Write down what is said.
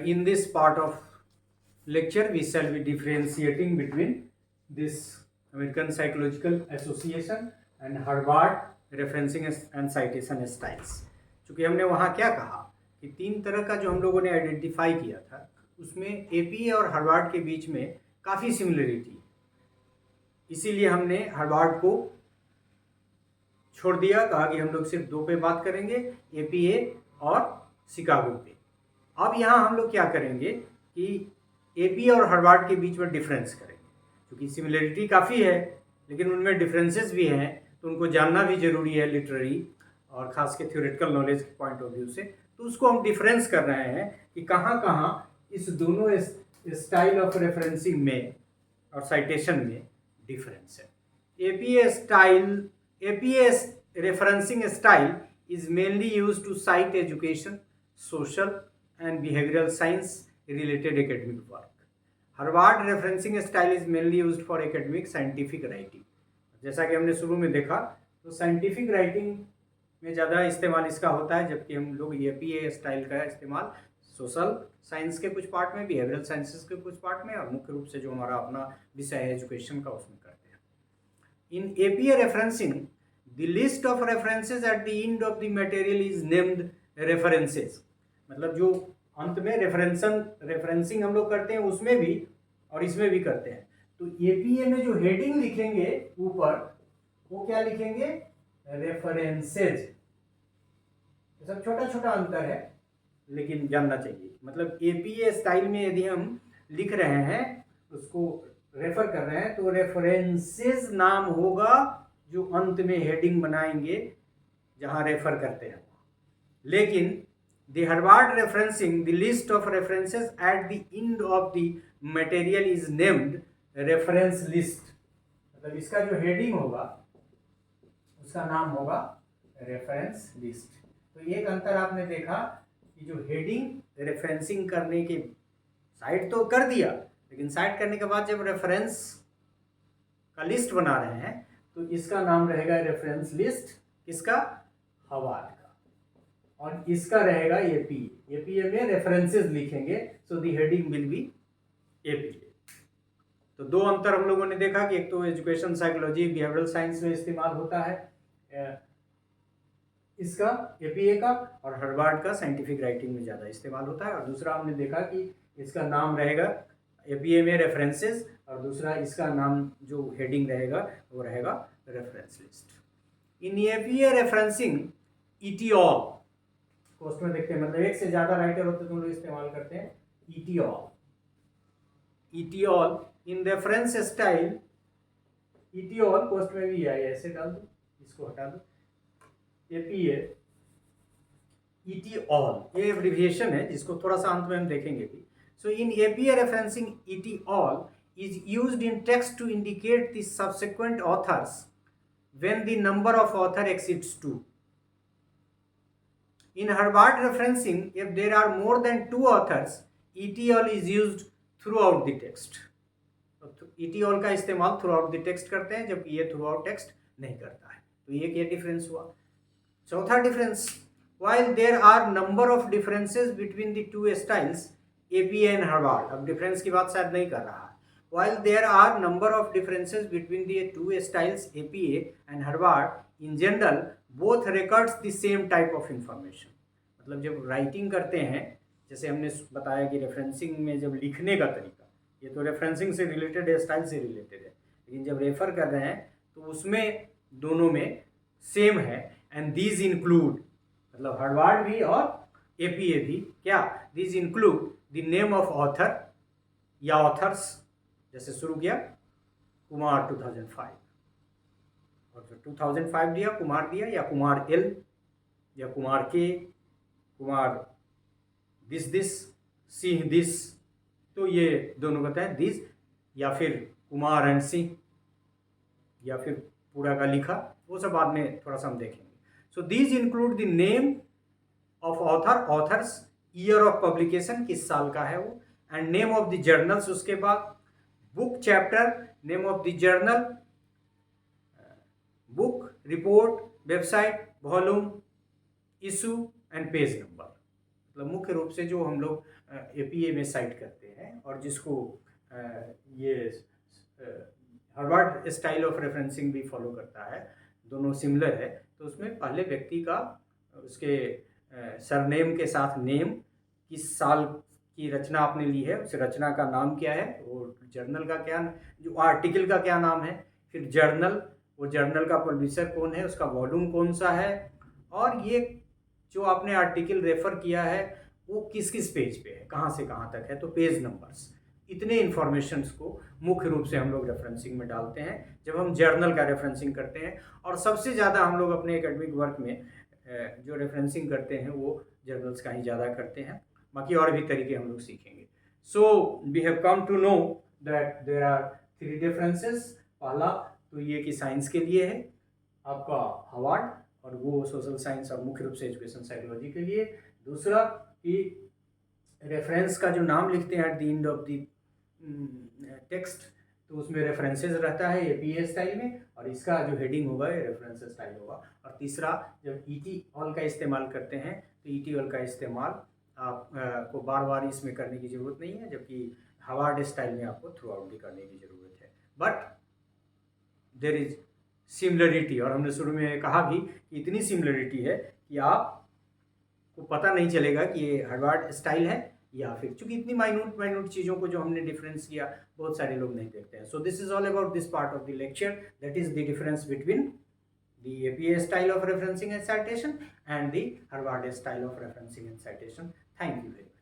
in this part of lecture we shall be differentiating between this American Psychological Association and Harvard referencing and citation styles। चूँकि हमने वहाँ क्या कहा कि तीन तरह का जो हम लोगों ने आइडेंटिफाई किया था उसमें एपीए और हार्वर्ड के बीच में काफ़ी सिमिलरिटी है, इसीलिए हमने हार्वर्ड को छोड़ दिया, कहा कि हम लोग सिर्फ दो पे बात करेंगे, एपीए और शिकागो पे। अब यहाँ हम लोग क्या करेंगे कि एपीए और हार्वर्ड के बीच में डिफरेंस करेंगे, क्योंकि सिमिलरिटी काफ़ी है लेकिन उनमें डिफरेंसेस भी हैं, तो उनको जानना भी ज़रूरी है लिटरेरी और ख़ास के थ्योरेटिकल नॉलेज के पॉइंट ऑफ व्यू से। तो उसको हम डिफरेंस कर रहे हैं कि कहाँ कहाँ इस दोनों स्टाइल ऑफ रेफरेंसिंग में और साइटेशन में डिफरेंस है। APA referencing style is mainly used to cite education, social and behavioral science related academic work. Harvard referencing style is mainly used for academic scientific writing. जैसा कि हमने शुरू में देखा तो साइंटिफिक राइटिंग में ज़्यादा इस्तेमाल इसका होता है, जबकि हम लोग एपीए स्टाइल का इस्तेमाल सोशल साइंस के कुछ पार्ट में, बिहेवियरल साइंसेस के कुछ पार्ट में और मुख्य रूप से जो हमारा अपना विषय है एजुकेशन का उसमें करते हैं। In APA referencing The list of references at the end of the material is named references। मतलब जो अंत में रेफरेंसिंग हम लोग करते हैं उसमें भी और इसमें भी करते हैं। तो एपीए में जो हेडिंग लिखेंगे ऊपर वो क्या लिखेंगे, रेफरेंसेज। सब छोटा छोटा अंतर है लेकिन जानना चाहिए। मतलब एपीए स्टाइल में यदि हम लिख रहे हैं उसको रेफर कर रहे हैं तो रेफरेंसेज नाम होगा जो अंत में हेडिंग बनाएंगे जहां रेफर करते हैं। लेकिन the Harvard referencing the list of references at the end of the material is named reference list. मतलब इसका जो हेडिंग होगा उसका नाम होगा रेफरेंस लिस्ट। तो एक अंतर आपने देखा कि जो हेडिंग रेफरेंसिंग करने के साइट तो कर दिया, लेकिन साइट करने के बाद जब रेफरेंस का लिस्ट बना रहे हैं तो इसका नाम रहेगा रेफरेंस लिस्ट, किसका, हार्वर्ड का, और इसका रहेगा एपीए। एपीए में रेफरेंसेस लिखेंगे, सो दी हेडिंग विल बी एपीए। तो दो अंतर हम लोगों ने देखा कि एक तो एजुकेशन साइकोलॉजी बिहेवियरल साइंस में इस्तेमाल होता है इसका एपीए का, और हार्वर्ड का साइंटिफिक राइटिंग में ज़्यादा इस्तेमाल होता है। और दूसरा हमने देखा कि इसका नाम रहेगा एपीए में रेफरेंसेस और दूसरा इसका नाम जो हेडिंग रहेगा वो रहेगा रेफरेंस लिस्ट। इन एपीए रेफरेंसिंग ईटीऑल पोस्ट में देखते हैं, मतलब एक से ज़्यादा राइटर होते तो हम लोग इस्तेमाल करते हैं ईटीऑल। ईटीऑल इन रेफरेंस स्टाइल, ईटीऑल पोस्ट में भी है, ऐसे डाल दो, इसको हटा दो, एपीए ईटीऑल ये एब्रिविएशन है जिसको थोड़ा सा अंत में हम देखेंगे भी। So in APA referencing, et al is used in text to indicate the subsequent authors when the number of author exceeds 2. In Harvard referencing, if there are more than 2 authors, et al is used throughout the text. et al का इस्तेमाल throughout the text करते हैं, जबकि ये throughout text नहीं करता है। तो ये डिफरेंस हुआ। चौथा difference, while there are number of differences between the two styles APA and Harvard, अब डिफरेंस की बात शायद नहीं कर रहा है। While there are number of differences between the two styles APA and Harvard, in general both records the same type of information। मतलब जब राइटिंग करते हैं, जैसे हमने बताया कि रेफरेंसिंग में जब लिखने का तरीका, ये तो रेफरेंसिंग से रिलेटेड है, स्टाइल से रिलेटेड है, लेकिन जब रेफर कर रहे हैं तो उसमें दोनों में सेम है। एंड दीज इंक्लूड, मतलब हार्वर्ड भी और एपीए भी क्या, these include the name of author या ऑथर्स, जैसे शुरू किया कुमार 2005 और जो 2005 दिया कुमार दिया, या कुमार एल या कुमार के, कुमार दिस सिंह दिस, तो ये दोनों कहते हैं दिस, या फिर कुमार एंड सिंह, या फिर पूरा का लिखा, वो सब बाद में थोड़ा सा हम देखेंगे। So these include the name of author, authors, year of publication किस साल का है वो, and name of the journals, उसके बाद book chapter, name of the journal, book, report, website, volume, issue and page number. मतलब मुख्य रूप से जो हम लोग एपीए में साइट करते हैं और जिसको ये हार्वर्ड स्टाइल ऑफ रेफरेंसिंग भी फॉलो करता है, दोनों सिमिलर है, तो उसमें पहले व्यक्ति का उसके सरनेम के साथ नेम, किस साल की रचना आपने ली है, उस रचना का नाम क्या है, वो जर्नल का क्या, जो आर्टिकल का क्या नाम है, फिर जर्नल, वो जर्नल का पब्लिशर कौन है, उसका वॉल्यूम कौन सा है, और ये जो आपने आर्टिकल रेफर किया है वो किस किस पेज पे है, कहाँ से कहाँ तक है, तो पेज नंबर्स, इतने इन्फॉर्मेशंस को मुख्य रूप से हम लोग रेफरेंसिंग में डालते हैं जब हम जर्नल का रेफरेंसिंग करते हैं। और सबसे ज़्यादा हम लोग अपने एकेडमिक वर्क में जो रेफरेंसिंग करते हैं वो जर्नल्स का ही ज़्यादा करते हैं, बाकी और भी तरीके हम लोग सीखेंगे। So we have come to know that there are 3 differences. पहला तो ये कि साइंस के लिए है आपका हार्वर्ड, और वो सोशल साइंस और मुख्य रूप से एजुकेशन साइकोलॉजी के लिए। दूसरा कि रेफरेंस का जो नाम लिखते हैं at the end of the text, तो उसमें रेफरेंसेस रहता है एपीए स्टाइल में, और इसका जो हेडिंग होगा ये रेफरेंस स्टाइल होगा। और तीसरा, जब ईटी ऑल का इस्तेमाल करते हैं तो ईटी ऑल का इस्तेमाल आप को बार बार इसमें करने की ज़रूरत नहीं है, जबकि हार्वर्ड स्टाइल में आपको थ्रू आउट भी करने की ज़रूरत है। बट देर इज सिमिलरिटी, और हमने शुरू में कहा भी कि इतनी सिमिलरिटी है कि आपको पता नहीं चलेगा कि ये हार्वर्ड स्टाइल है या फिर, चूंकि इतनी माइन्यूट चीज़ों को जो हमने डिफरेंस किया बहुत सारे लोग नहीं देखते हैं। So this is all about this part of the lecture, that is the difference between the APA style of referencing and citation and the Harvard style of referencing and citation. Thank you very much.